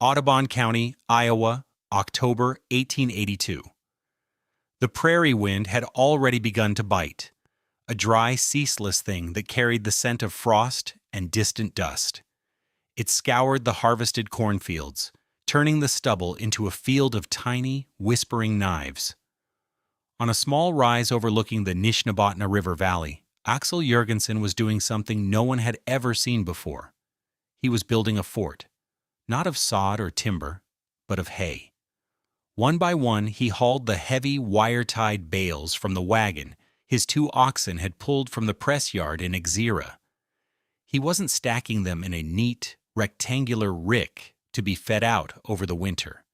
Audubon County, Iowa, October 1882. The prairie wind had already begun to bite, a dry, ceaseless thing that carried the scent of frost and distant dust. It scoured the harvested cornfields, turning the stubble into a field of tiny, whispering knives. On a small rise overlooking the Nishnabotna River Valley, Aksel Jørgensen was doing something no one had ever seen before. He was building a fort, not of sod or timber, but of hay. One by one, he hauled the heavy, wire-tied bales from the wagon his 2 oxen had pulled from the press yard in Exira. He wasn't stacking them in a neat, rectangular rick to be fed out over the winter.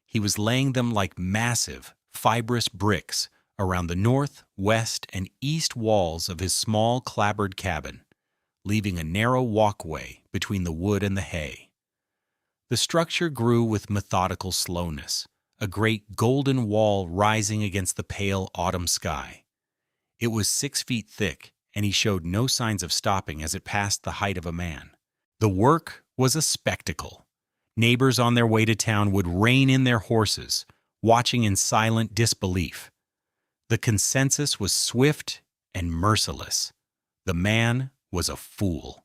He was laying them like massive, fibrous bricks around the north, west, and east walls of his small clapboard cabin, leaving a narrow walkway between the wood and the hay. The structure grew with methodical slowness, a great golden wall rising against the pale autumn sky. It was 6 feet thick, and he showed no signs of stopping as it passed the height of a man. The work was a spectacle. Neighbors on their way to town would rein in their horses, watching in silent disbelief. The consensus was swift and merciless. The man was a fool.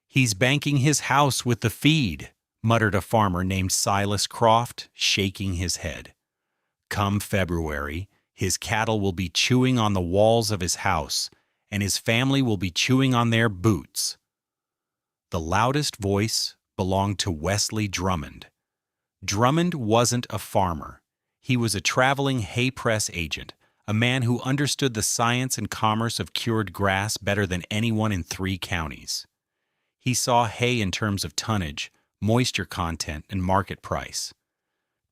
"He's banking his house with the feed," muttered a farmer named Silas Croft, shaking his head. "Come February, his cattle will be chewing on the walls of his house, and his family will be chewing on their boots." The loudest voice belonged to Wesley Drummond. Drummond wasn't a farmer. He was a traveling hay press agent, a man who understood the science and commerce of cured grass better than anyone in 3 counties. He saw hay in terms of tonnage, moisture content, and market price.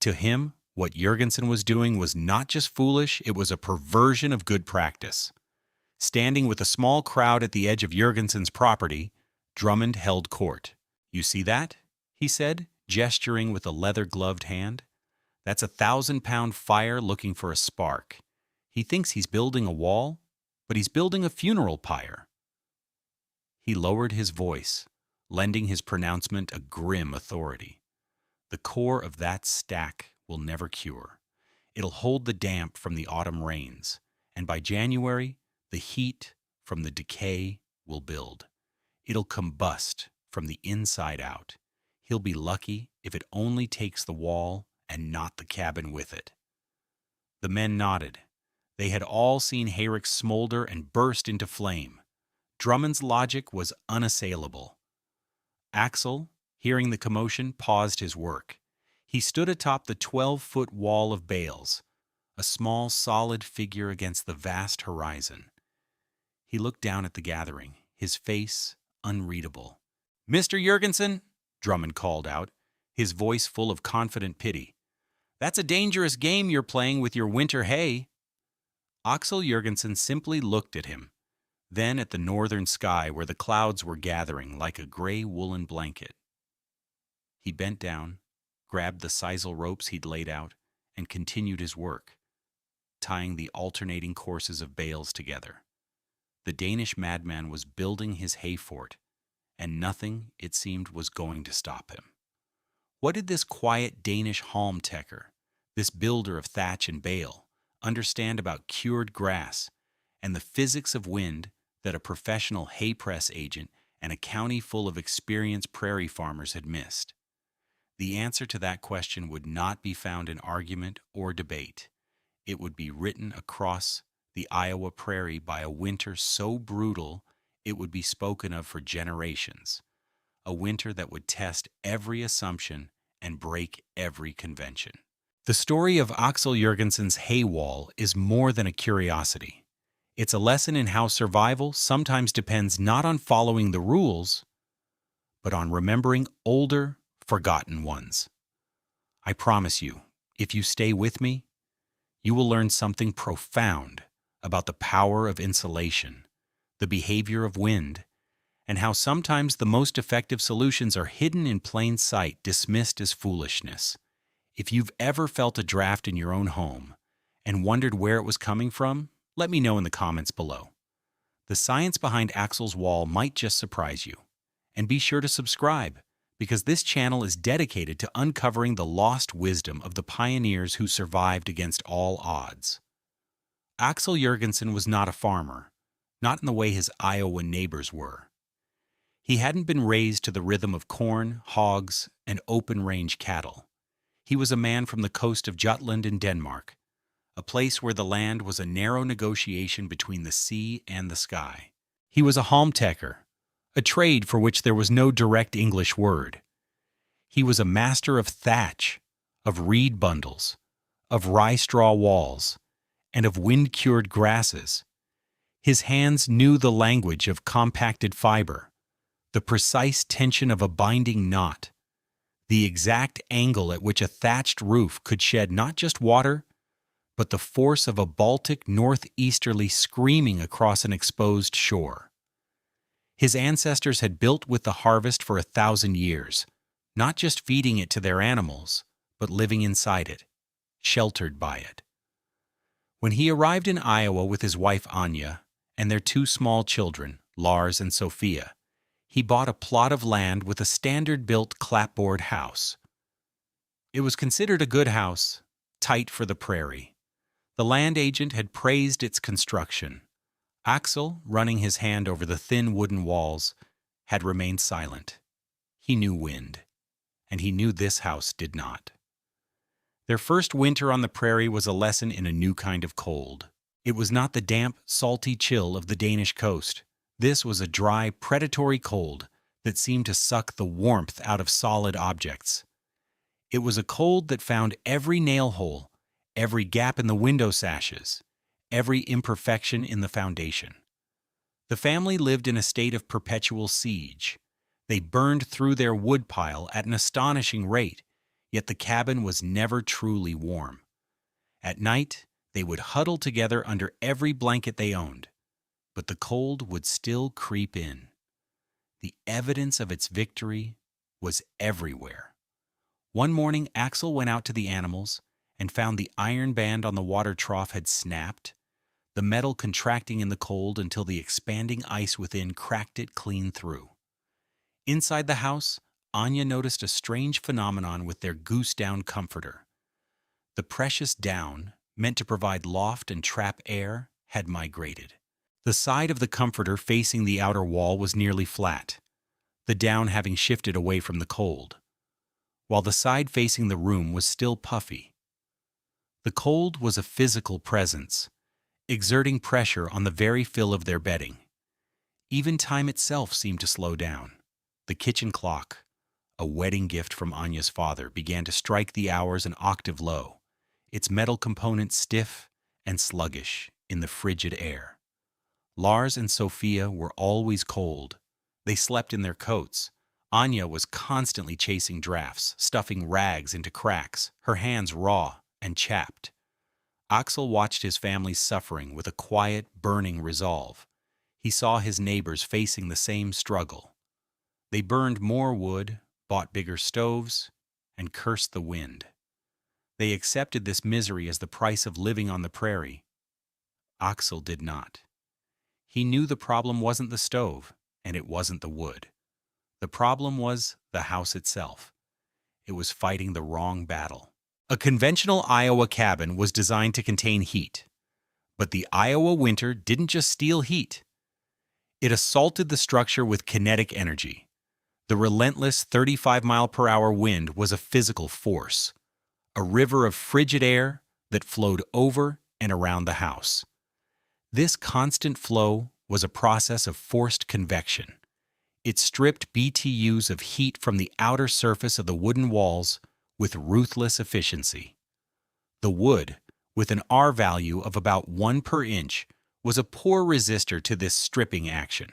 To him, what Jørgensen was doing was not just foolish, it was a perversion of good practice. Standing with a small crowd at the edge of Jørgensen's property, Drummond held court. "You see that?" he said, gesturing with a leather-gloved hand. "That's a 1,000-pound fire looking for a spark. He thinks he's building a wall, but he's building a funeral pyre." He lowered his voice, lending his pronouncement a grim authority. "The core of that stack will never cure. It'll hold the damp from the autumn rains, and by January, the heat from the decay will build. It'll combust from the inside out. He'll be lucky if it only takes the wall and not the cabin with it." The men nodded. They had all seen hayricks smolder and burst into flame. Drummond's logic was unassailable. Aksel, hearing the commotion, paused his work. He stood atop the 12-foot wall of bales, a small, solid figure against the vast horizon. He looked down at the gathering, his face unreadable. "Mr. Jørgensen," Drummond called out, his voice full of confident pity, "that's a dangerous game you're playing with your winter hay." Aksel Jørgensen simply looked at him, then at the northern sky where the clouds were gathering like a gray woolen blanket. He bent down, grabbed the sisal ropes he'd laid out, and continued his work, tying the alternating courses of bales together. The Danish madman was building his hay fort, and nothing, it seemed, was going to stop him. What did this quiet Danish halmtekker, this builder of thatch and bale, understand about cured grass and the physics of wind that a professional hay press agent and a county full of experienced prairie farmers had missed? The answer to that question would not be found in argument or debate. It would be written across the Iowa prairie by a winter so brutal it would be spoken of for generations, a winter that would test every assumption and break every convention. The story of Aksel Jørgensen's hay wall is more than a curiosity. It's a lesson in how survival sometimes depends not on following the rules, but on remembering older, forgotten ones. I promise you, if you stay with me, you will learn something profound about the power of insulation, the behavior of wind, and how sometimes the most effective solutions are hidden in plain sight, dismissed as foolishness. If you've ever felt a draft in your own home and wondered where it was coming from, let me know in the comments below. The science behind Aksel's wall might just surprise you. And be sure to subscribe, because this channel is dedicated to uncovering the lost wisdom of the pioneers who survived against all odds. Aksel Jørgensen was not a farmer, not in the way his Iowa neighbors were. He hadn't been raised to the rhythm of corn, hogs, and open-range cattle. He was a man from the coast of Jutland in Denmark, a place where the land was a narrow negotiation between the sea and the sky. He was a halmtaker, a trade for which there was no direct English word. He was a master of thatch, of reed bundles, of rye straw walls, and of wind-cured grasses. His hands knew the language of compacted fiber, the precise tension of a binding knot, the exact angle at which a thatched roof could shed not just water, but the force of a Baltic northeasterly screaming across an exposed shore. His ancestors had built with the harvest for 1,000 years, not just feeding it to their animals, but living inside it, sheltered by it. When he arrived in Iowa with his wife Anya and their 2 small children, Lars and Sophia, he bought a plot of land with a standard-built clapboard house. It was considered a good house, tight for the prairie. The land agent had praised its construction. Aksel, running his hand over the thin wooden walls, had remained silent. He knew wind, and he knew this house did not. Their first winter on the prairie was a lesson in a new kind of cold. It was not the damp, salty chill of the Danish coast. This was a dry, predatory cold that seemed to suck the warmth out of solid objects. It was a cold that found every nail hole, every gap in the window sashes, every imperfection in the foundation. The family lived in a state of perpetual siege. They burned through their woodpile at an astonishing rate, yet the cabin was never truly warm. At night, they would huddle together under every blanket they owned, but the cold would still creep in. The evidence of its victory was everywhere. One morning, Aksel went out to the animals and found the iron band on the water trough had snapped, the metal contracting in the cold until the expanding ice within cracked it clean through. Inside the house, Anya noticed a strange phenomenon with their goose-down comforter. The precious down, meant to provide loft and trap air, had migrated. The side of the comforter facing the outer wall was nearly flat, the down having shifted away from the cold, while the side facing the room was still puffy. The cold was a physical presence, exerting pressure on the very fill of their bedding. Even time itself seemed to slow down. The kitchen clock, a wedding gift from Anya's father, began to strike the hours an octave low, its metal components stiff and sluggish in the frigid air. Lars and Sophia were always cold. They slept in their coats. Anya was constantly chasing drafts, stuffing rags into cracks, her hands raw and chapped. Aksel watched his family's suffering with a quiet, burning resolve. He saw his neighbors facing the same struggle. They burned more wood, bought bigger stoves, and cursed the wind. They accepted this misery as the price of living on the prairie. Aksel did not. He knew the problem wasn't the stove, and it wasn't the wood. The problem was the house itself. It was fighting the wrong battle. A conventional Iowa cabin was designed to contain heat. But the Iowa winter didn't just steal heat. It assaulted the structure with kinetic energy. The relentless 35-mile-per-hour wind was a physical force, a river of frigid air that flowed over and around the house. This constant flow was a process of forced convection. It stripped BTUs of heat from the outer surface of the wooden walls with ruthless efficiency. The wood, with an R value of about 1 per inch, was a poor resistor to this stripping action.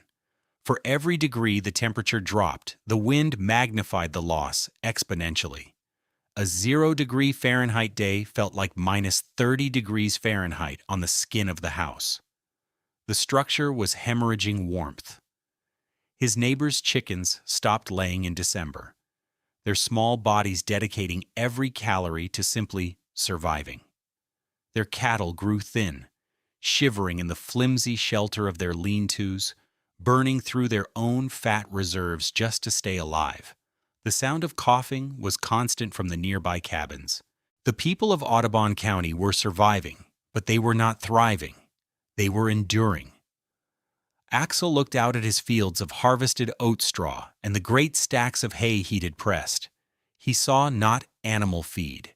For every degree the temperature dropped, the wind magnified the loss exponentially. A 0-degree Fahrenheit day felt like minus 30 degrees Fahrenheit on the skin of the house. The structure was hemorrhaging warmth. His neighbors' chickens stopped laying in December, their small bodies dedicating every calorie to simply surviving. Their cattle grew thin, shivering in the flimsy shelter of their lean-tos, burning through their own fat reserves just to stay alive. The sound of coughing was constant from the nearby cabins. The people of Audubon County were surviving, but they were not thriving. They were enduring. Aksel looked out at his fields of harvested oat straw and the great stacks of hay he'd pressed. He saw not animal feed.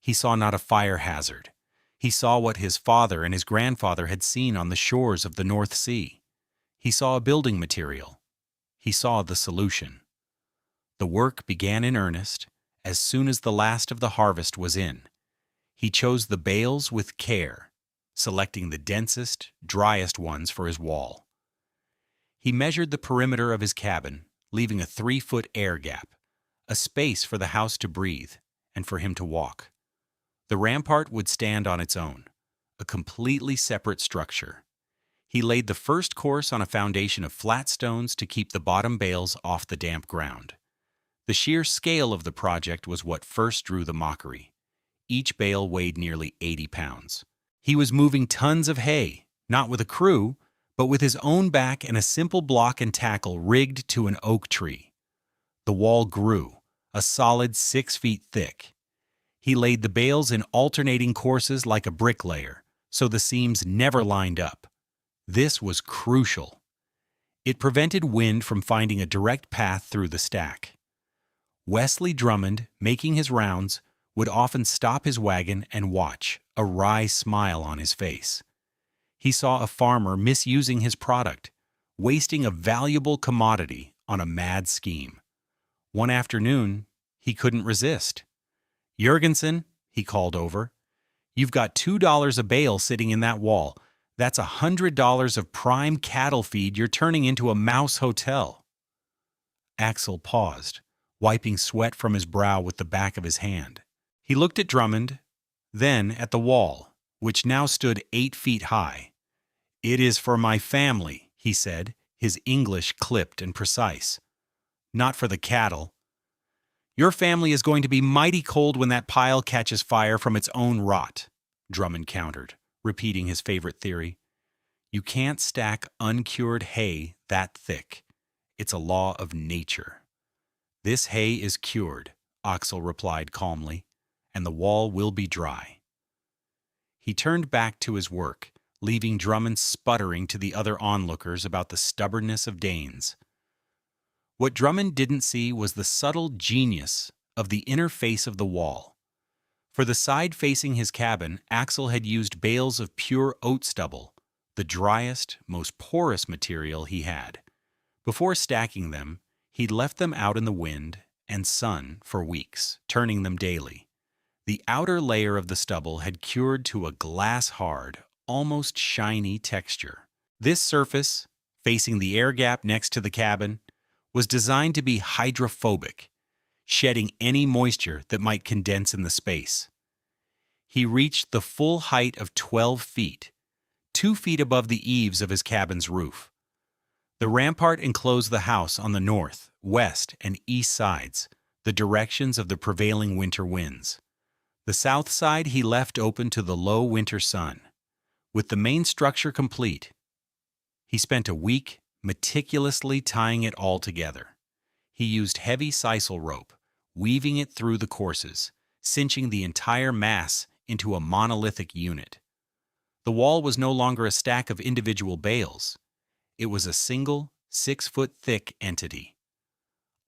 He saw not a fire hazard. He saw what his father and his grandfather had seen on the shores of the North Sea. He saw a building material. He saw the solution. The work began in earnest as soon as the last of the harvest was in. He chose the bales with care, selecting the densest, driest ones for his wall. He measured the perimeter of his cabin, leaving a 3-foot air gap, a space for the house to breathe and for him to walk. The rampart would stand on its own, a completely separate structure. He laid the first course on a foundation of flat stones to keep the bottom bales off the damp ground. The sheer scale of the project was what first drew the mockery. Each bale weighed nearly 80 pounds. He was moving tons of hay, not with a crew, but with his own back and a simple block and tackle rigged to an oak tree. The wall grew, a solid 6 feet thick. He laid the bales in alternating courses like a bricklayer, so the seams never lined up. This was crucial. It prevented wind from finding a direct path through the stack. Wesley Drummond, making his rounds, would often stop his wagon and watch, a wry smile on his face. He saw a farmer misusing his product, wasting a valuable commodity on a mad scheme. One afternoon, he couldn't resist. "Jørgensen," he called over, "you've got $2 a bale sitting in that wall. That's $100 of prime cattle feed you're turning into a mouse hotel." Aksel paused, wiping sweat from his brow with the back of his hand. He looked at Drummond, then at the wall, which now stood 8 feet high. "It is for my family," he said, his English clipped and precise. "Not for the cattle. Your family is going to be mighty cold when that pile catches fire from its own rot," Drummond countered, repeating his favorite theory. "You can't stack uncured hay that thick. It's a law of nature." "This hay is cured," Aksel replied calmly, "and the wall will be dry." He turned back to his work, leaving Drummond sputtering to the other onlookers about the stubbornness of Danes. What Drummond didn't see was the subtle genius of the inner face of the wall. For the side facing his cabin, Aksel had used bales of pure oat stubble, the driest, most porous material he had. Before stacking them, he'd left them out in the wind and sun for weeks, turning them daily. The outer layer of the stubble had cured to a glass-hard, almost shiny texture. This surface, facing the air gap next to the cabin, was designed to be hydrophobic, shedding any moisture that might condense in the space. He reached the full height of 12 feet, 2 feet above the eaves of his cabin's roof. The rampart enclosed the house on the north, west, and east sides, the directions of the prevailing winter winds. The south side he left open to the low winter sun. With the main structure complete, he spent a week meticulously tying it all together. He used heavy sisal rope, weaving it through the courses, cinching the entire mass into a monolithic unit. The wall was no longer a stack of individual bales. It was a single, 6-foot-thick entity.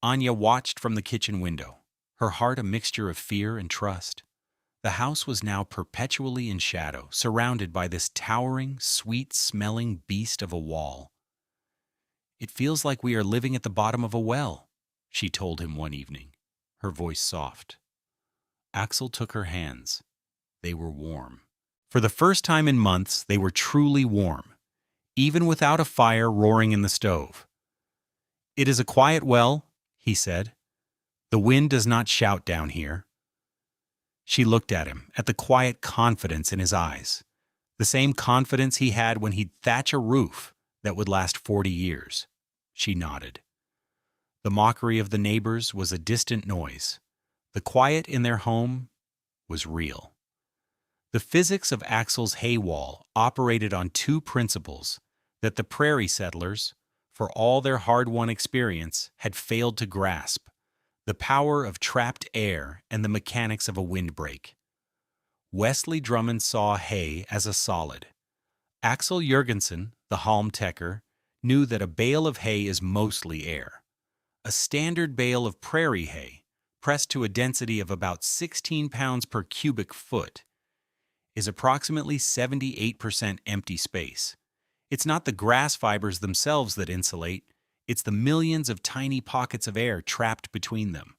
Anya watched from the kitchen window, her heart a mixture of fear and trust. The house was now perpetually in shadow, surrounded by this towering, sweet-smelling beast of a wall. "It feels like we are living at the bottom of a well," she told him one evening, her voice soft. Aksel took her hands. They were warm. For the first time in months, they were truly warm, even without a fire roaring in the stove. "It is a quiet well," he said. "The wind does not shout down here." She looked at him, at the quiet confidence in his eyes, the same confidence he had when he'd thatch a roof that would last 40 years. She nodded. The mockery of the neighbors was a distant noise. The quiet in their home was real. The physics of Aksel's hay wall operated on 2 principles that the prairie settlers, for all their hard-won experience, had failed to grasp: the power of trapped air and the mechanics of a windbreak. Wesley Drummond saw hay as a solid. Aksel Jørgensen, the Halmtecker, knew that a bale of hay is mostly air. A standard bale of prairie hay, pressed to a density of about 16 pounds per cubic foot, is approximately 78% empty space. It's not the grass fibers themselves that insulate, it's the millions of tiny pockets of air trapped between them.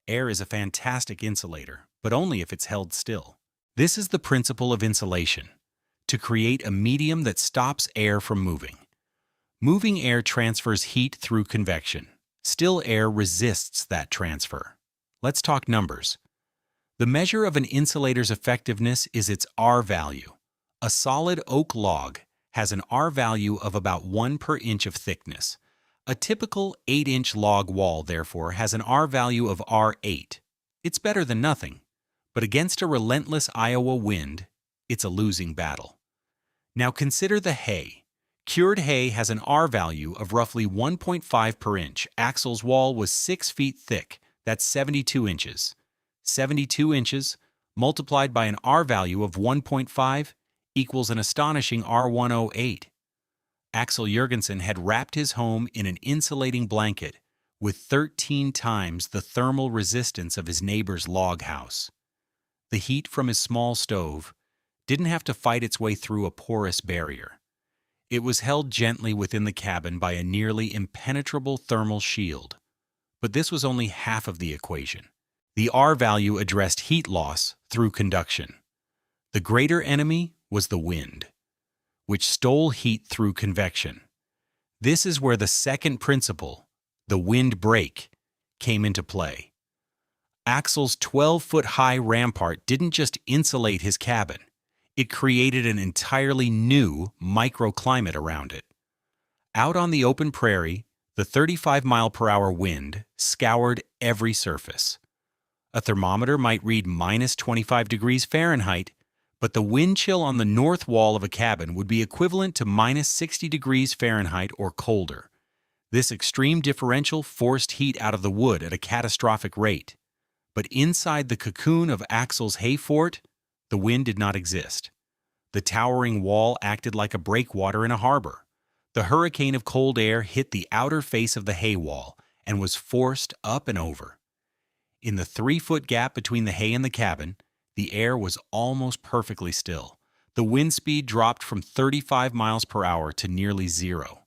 Air is a fantastic insulator, but only if it's held still. This is the principle of insulation: to create a medium that stops air from moving. Moving air transfers heat through convection. Still air resists that transfer. Let's talk numbers. The measure of an insulator's effectiveness is its R value. A solid oak log has an R value of about 1 per inch of thickness. A typical 8-inch log wall, therefore, has an R value of R8. It's better than nothing, but against a relentless Iowa wind, it's a losing battle. Now consider the hay. Cured hay has an R value of roughly 1.5 per inch. Aksel's wall was 6 feet thick. That's 72 inches. 72 inches multiplied by an R value of 1.5 equals an astonishing R108. Aksel Jørgensen had wrapped his home in an insulating blanket with 13 times the thermal resistance of his neighbor's log house. The heat from his small stove didn't have to fight its way through a porous barrier. It was held gently within the cabin by a nearly impenetrable thermal shield. But this was only half of the equation. The R value addressed heat loss through conduction. The greater enemy was the wind, which stole heat through convection. This is where the second principle, the wind break, came into play. Aksel's 12-foot-high rampart didn't just insulate his cabin. It created an entirely new microclimate around it. Out on the open prairie, the 35-mile-per-hour wind scoured every surface. A thermometer might read minus 25 degrees Fahrenheit, but the wind chill on the north wall of a cabin would be equivalent to minus 60 degrees Fahrenheit or colder. This extreme differential forced heat out of the wood at a catastrophic rate. But inside the cocoon of Aksel's hay fort, the wind did not exist. The towering wall acted like a breakwater in a harbor. The hurricane of cold air hit the outer face of the hay wall and was forced up and over. In the 3-foot gap between the hay and the cabin, the air was almost perfectly still. The wind speed dropped from 35 miles per hour to nearly 0.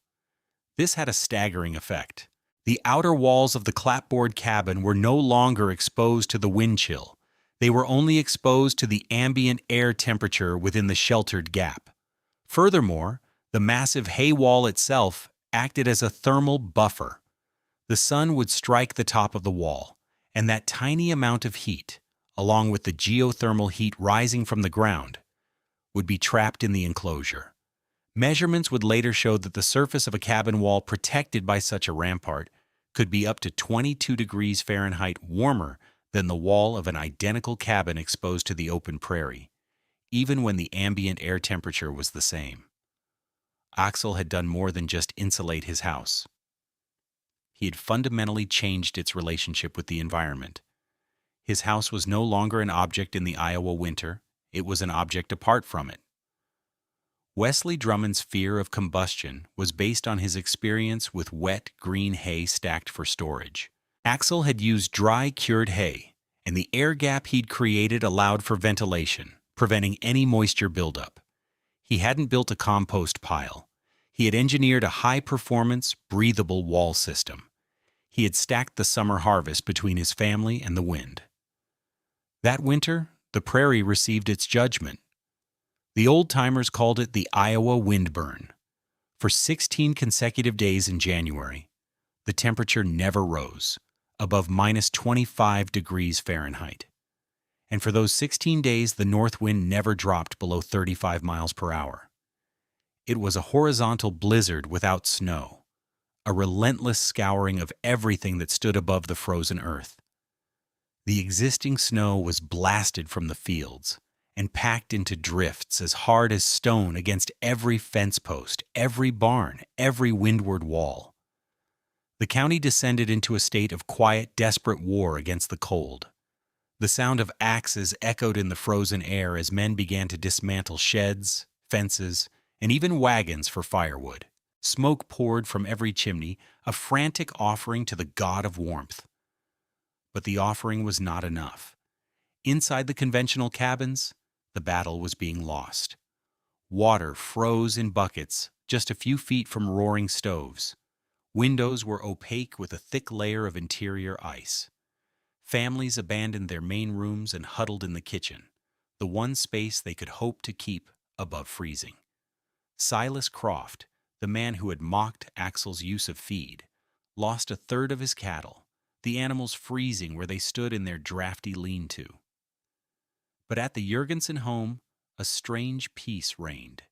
This had a staggering effect. The outer walls of the clapboard cabin were no longer exposed to the wind chill. They were only exposed to the ambient air temperature within the sheltered gap. Furthermore, the massive hay wall itself acted as a thermal buffer. The sun would strike the top of the wall, and that tiny amount of heat, along with the geothermal heat rising from the ground, would be trapped in the enclosure. Measurements would later show that the surface of a cabin wall protected by such a rampart could be up to 22 degrees Fahrenheit warmer than the wall of an identical cabin exposed to the open prairie, even when the ambient air temperature was the same. Aksel had done more than just insulate his house. He had fundamentally changed its relationship with the environment. His house was no longer an object in the Iowa winter, it was an object apart from it. Wesley Drummond's fear of combustion was based on his experience with wet, green hay stacked for storage. Aksel had used dry, cured hay, and the air gap he'd created allowed for ventilation, preventing any moisture buildup. He hadn't built a compost pile. He had engineered a high-performance, breathable wall system. He had stacked the summer harvest between his family and the wind. That winter, the prairie received its judgment. The old-timers called it the Iowa windburn. For 16 consecutive days in January, the temperature never rose, above minus 25 degrees Fahrenheit. And for those 16 days, the north wind never dropped below 35 miles per hour. It was a horizontal blizzard without snow, a relentless scouring of everything that stood above the frozen earth. The existing snow was blasted from the fields and packed into drifts as hard as stone against every fence post, every barn, every windward wall. The county descended into a state of quiet, desperate war against the cold. The sound of axes echoed in the frozen air as men began to dismantle sheds, fences, and even wagons for firewood. Smoke poured from every chimney, a frantic offering to the god of warmth. But the offering was not enough. Inside the conventional cabins, the battle was being lost. Water froze in buckets just a few feet from roaring stoves. Windows were opaque with a thick layer of interior ice. Families abandoned their main rooms and huddled in the kitchen, the one space they could hope to keep above freezing. Silas Croft, the man who had mocked Aksel's use of feed, lost a third of his cattle, the animals freezing where they stood in their drafty lean-to. But at the Jørgensen home, a strange peace reigned.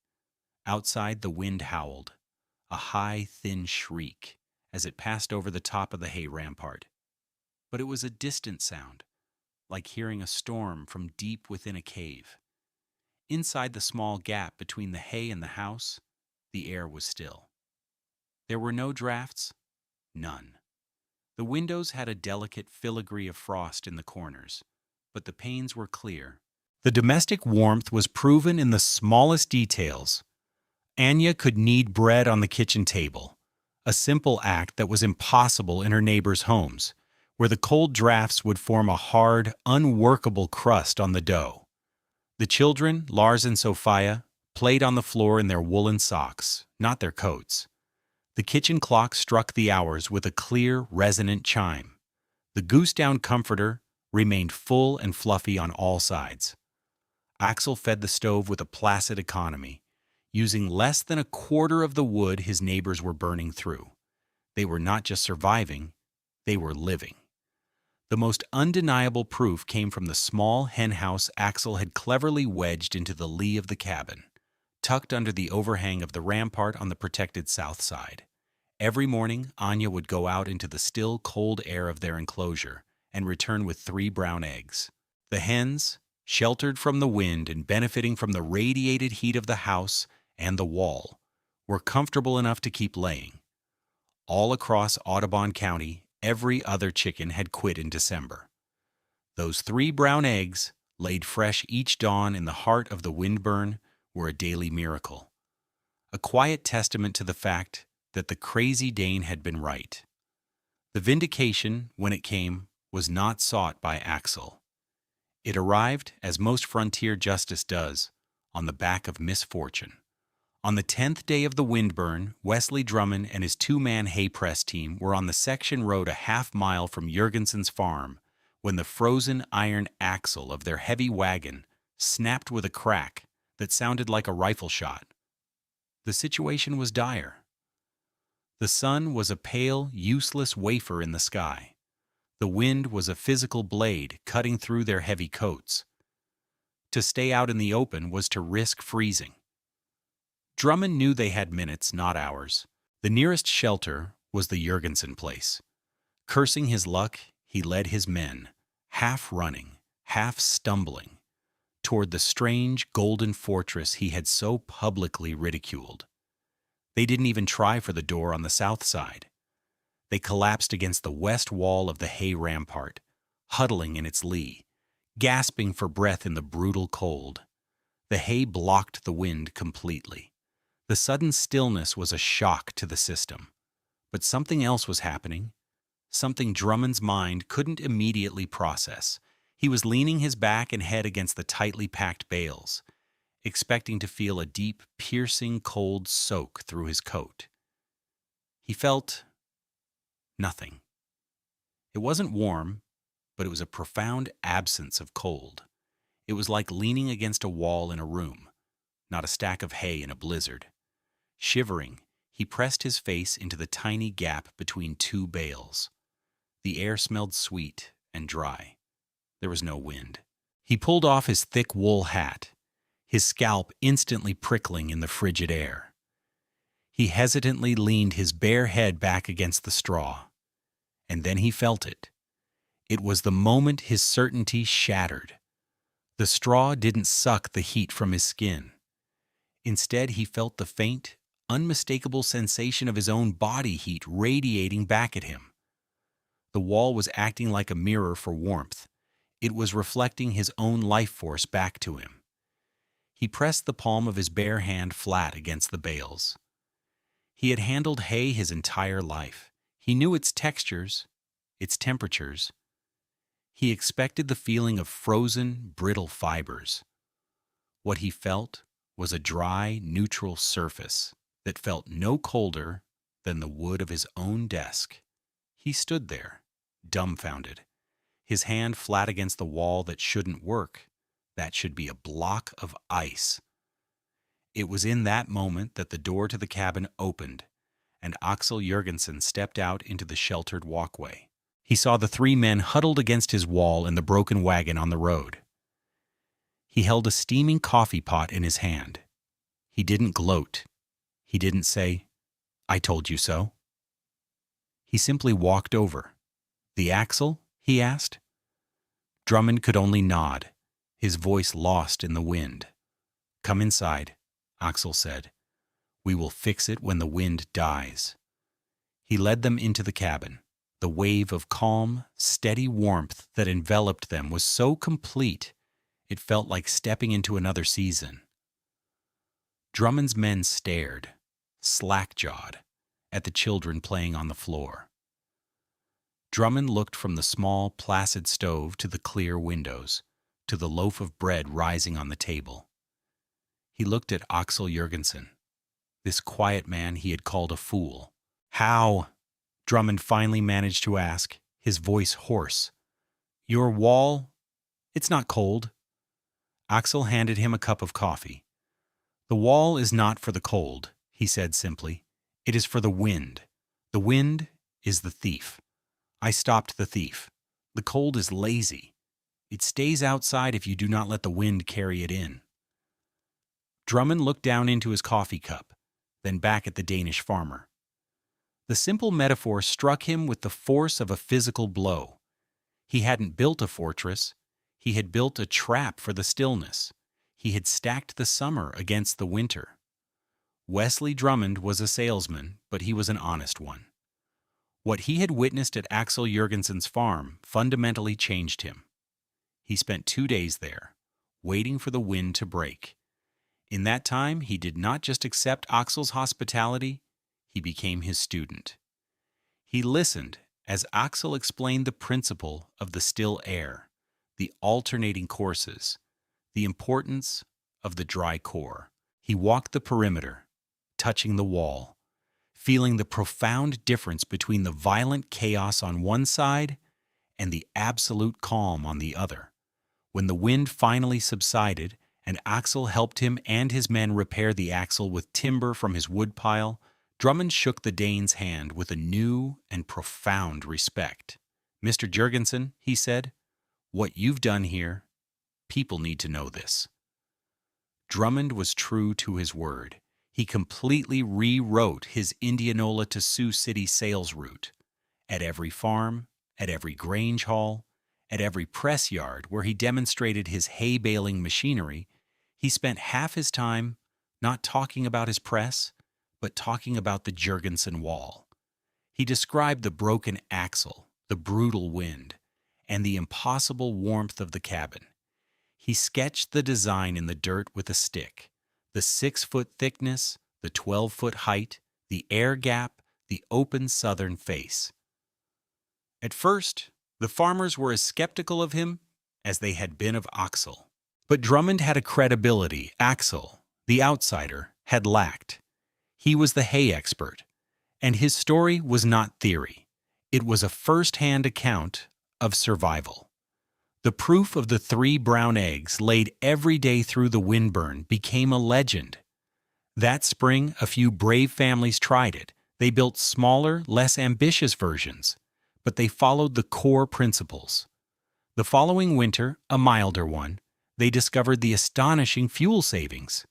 Outside, the wind howled, a high, thin shriek, as it passed over the top of the hay rampart. But it was a distant sound, like hearing a storm from deep within a cave. Inside the small gap between the hay and the house, the air was still. There were no drafts, none. The windows had a delicate filigree of frost in the corners, but the panes were clear. The domestic warmth was proven in the smallest details. Anya could knead bread on the kitchen table, a simple act that was impossible in her neighbors' homes, where the cold drafts would form a hard, unworkable crust on the dough. The children, Lars and Sophia, played on the floor in their woolen socks, not their coats. The kitchen clock struck the hours with a clear, resonant chime. The goose-down comforter remained full and fluffy on all sides. Aksel fed the stove with a placid economy, using less than a quarter of the wood his neighbors were burning through. They were not just surviving, they were living. The most undeniable proof came from the small henhouse Aksel had cleverly wedged into the lee of the cabin, tucked under the overhang of the rampart on the protected south side. Every morning, Anya would go out into the still, cold air of their enclosure and return with 3 brown eggs. The hens, sheltered from the wind and benefiting from the radiated heat of the house and the wall, were comfortable enough to keep laying. All across Audubon County, every other chicken had quit in December. Those 3 brown eggs, laid fresh each dawn in the heart of the windburn, were a daily miracle. A quiet testament to the fact that the crazy Dane had been right. The vindication, when it came, was not sought by Aksel. It arrived, as most frontier justice does, on the back of misfortune. On the 10th day of the windburn, Wesley Drummond and his 2-man hay press team were on the section road a half-mile from Jørgensen's farm when the frozen iron axle of their heavy wagon snapped with a crack that sounded like a rifle shot. The situation was dire. The sun was a pale, useless wafer in the sky. The wind was a physical blade cutting through their heavy coats. To stay out in the open was to risk freezing. Drummond knew they had minutes, not hours. The nearest shelter was the Jørgensen place. Cursing his luck, he led his men, half running, half stumbling, toward the strange golden fortress he had so publicly ridiculed. They didn't even try for the door on the south side. They collapsed against the west wall of the hay rampart, huddling in its lee, gasping for breath in the brutal cold. The hay blocked the wind completely. The sudden stillness was a shock to the system. But something else was happening, something Drummond's mind couldn't immediately process. He was leaning his back and head against the tightly packed bales, expecting to feel a deep, piercing cold soak through his coat. He felt nothing. It wasn't warm, but it was a profound absence of cold. It was like leaning against a wall in a room, not a stack of hay in a blizzard. Shivering, he pressed his face into the tiny gap between 2 bales. The air smelled sweet and dry. There was no wind. He pulled off his thick wool hat, his scalp instantly prickling in the frigid air. He hesitantly leaned his bare head back against the straw, and then he felt it. It was the moment his certainty shattered. The straw didn't suck the heat from his skin. Instead, he felt the faint, unmistakable sensation of his own body heat radiating back at him. The wall was acting like a mirror for warmth. It was reflecting his own life force back to him. He pressed the palm of his bare hand flat against the bales. He had handled hay his entire life. He knew its textures, its temperatures. He expected the feeling of frozen, brittle fibers. What he felt was a dry, neutral surface that felt no colder than the wood of his own desk. He stood there, dumbfounded, his hand flat against the wall that shouldn't work. That should be a block of ice. It was in that moment that the door to the cabin opened, and Aksel Jørgensen stepped out into the sheltered walkway. He saw the three men huddled against his wall in the broken wagon on the road. He held a steaming coffee pot in his hand. He didn't gloat. He didn't say, "I told you so." He simply walked over. "The Aksel?" he asked. Drummond could only nod, his voice lost in the wind. "Come inside," Aksel said. "We will fix it when the wind dies." He led them into the cabin. The wave of calm, steady warmth that enveloped them was so complete, it felt like stepping into another season. Drummond's men stared, slack-jawed, at the children playing on the floor. Drummond looked from the small, placid stove to the clear windows, to the loaf of bread rising on the table. He looked at Aksel Jørgensen, this quiet man he had called a fool. "How?" Drummond finally managed to ask, his voice hoarse. "Your wall? It's not cold." Aksel handed him a cup of coffee. "The wall is not for the cold," he said simply. "It is for the wind. The wind is the thief. I stopped the thief. The cold is lazy. It stays outside if you do not let the wind carry it in." Drummond looked down into his coffee cup, then back at the Danish farmer. The simple metaphor struck him with the force of a physical blow. He hadn't built a fortress. He had built a trap for the stillness. He had stacked the summer against the winter. Wesley Drummond was a salesman, but he was an honest one. What he had witnessed at Aksel Jørgensen's farm fundamentally changed him. He spent 2 days there, waiting for the wind to break. In that time, he did not just accept Aksel's hospitality, he became his student. He listened as Aksel explained the principle of the still air, the alternating courses, the importance of the dry core. He walked the perimeter, touching the wall, feeling the profound difference between the violent chaos on one side and the absolute calm on the other. When the wind finally subsided and Aksel helped him and his men repair the axle with timber from his woodpile, Drummond shook the Dane's hand with a new and profound respect. "Mr. Jørgensen," he said, "what you've done here, people need to know this." Drummond was true to his word. He completely rewrote his Indianola to Sioux City sales route. At every farm, at every grange hall, at every press yard where he demonstrated his hay baling machinery, he spent half his time not talking about his press, but talking about the Jørgensen wall. He described the broken axle, the brutal wind, and the impossible warmth of the cabin. He sketched the design in the dirt with a stick, the 6-foot thickness, the 12-foot height, the air gap, the open southern face. At first, the farmers were as skeptical of him as they had been of Aksel. But Drummond had a credibility Aksel, the outsider, had lacked. He was the hay expert, and his story was not theory. It was a first-hand account of survival. The proof of the 3 brown eggs laid every day through the windburn became a legend. That spring, a few brave families tried it. They built smaller, less ambitious versions, but they followed the core principles. The following winter, a milder one, they discovered the astonishing fuel savings.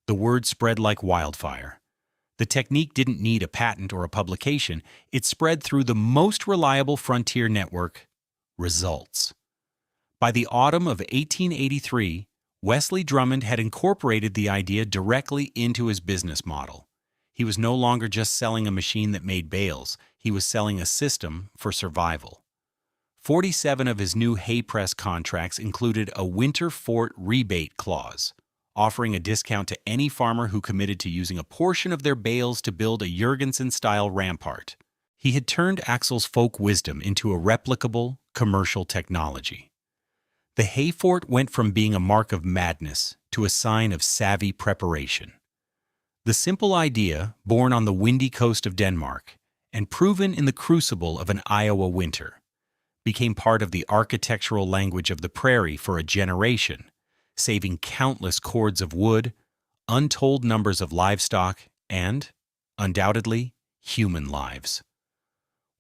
The word spread like wildfire. The technique didn't need a patent or a publication. It spread through the most reliable frontier network, results. By the autumn of 1883, Wesley Drummond had incorporated the idea directly into his business model. He was no longer just selling a machine that made bales, he was selling a system for survival. 47 of his new hay press contracts included a winter fort rebate clause, offering a discount to any farmer who committed to using a portion of their bales to build a Jørgensen-style rampart. He had turned Aksel's folk wisdom into a replicable, commercial technology. The hay fort went from being a mark of madness to a sign of savvy preparation. The simple idea, born on the windy coast of Denmark and proven in the crucible of an Iowa winter, became part of the architectural language of the prairie for a generation, saving countless cords of wood, untold numbers of livestock, and, undoubtedly, human lives.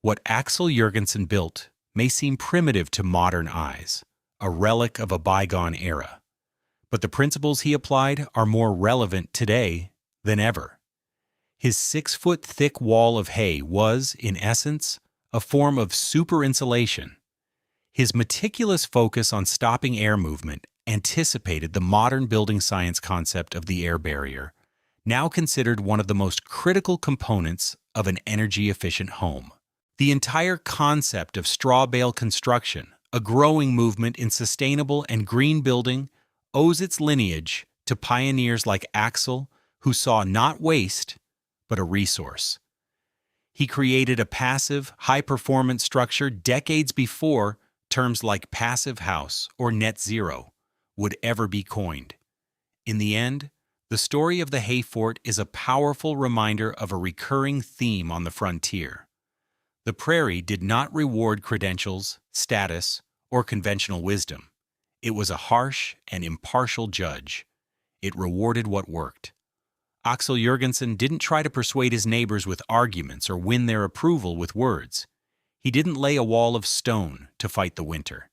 What Aksel Jørgensen built may seem primitive to modern eyes, a relic of a bygone era, but the principles he applied are more relevant today than ever. His 6-foot-thick wall of hay was, in essence, a form of super insulation. His meticulous focus on stopping air movement anticipated the modern building science concept of the air barrier, now considered one of the most critical components of an energy-efficient home. The entire concept of straw bale construction, a growing movement in sustainable and green building, owes its lineage to pioneers like Aksel, who saw not waste, but a resource. He created a passive, high-performance structure decades before terms like passive house or net zero would ever be coined. In the end, the story of the hay fort is a powerful reminder of a recurring theme on the frontier. The prairie did not reward credentials, status, or conventional wisdom. It was a harsh and impartial judge. It rewarded what worked. Aksel Jørgensen didn't try to persuade his neighbors with arguments or win their approval with words. He didn't lay a wall of stone to fight the winter.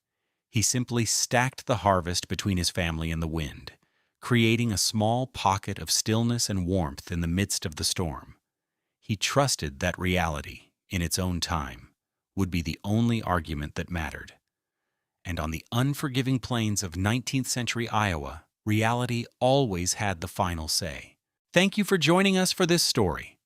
He simply stacked the harvest between his family and the wind, creating a small pocket of stillness and warmth in the midst of the storm. He trusted that reality, in its own time, would be the only argument that mattered. And on the unforgiving plains of 19th century Iowa, reality always had the final say. Thank you for joining us for this story.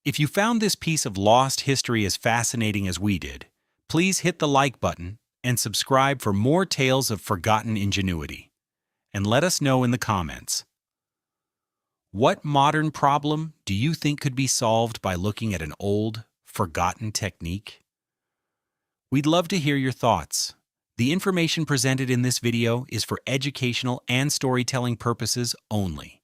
If you found this piece of lost history as fascinating as we did, please hit the like button and subscribe for more tales of forgotten ingenuity. And let us know in the comments. What modern problem do you think could be solved by looking at an old, forgotten technique? We'd love to hear your thoughts. The information presented in this video is for educational and storytelling purposes only.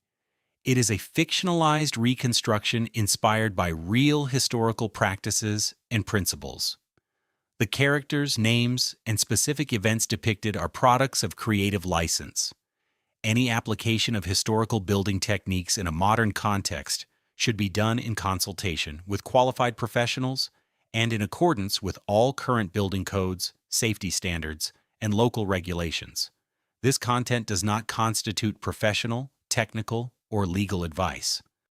It is a fictionalized reconstruction inspired by real historical practices and principles. The characters, names, and specific events depicted are products of creative license. Any application of historical building techniques in a modern context should be done in consultation with qualified professionals and in accordance with all current building codes, safety standards, and local regulations. This content does not constitute professional, technical, or legal advice.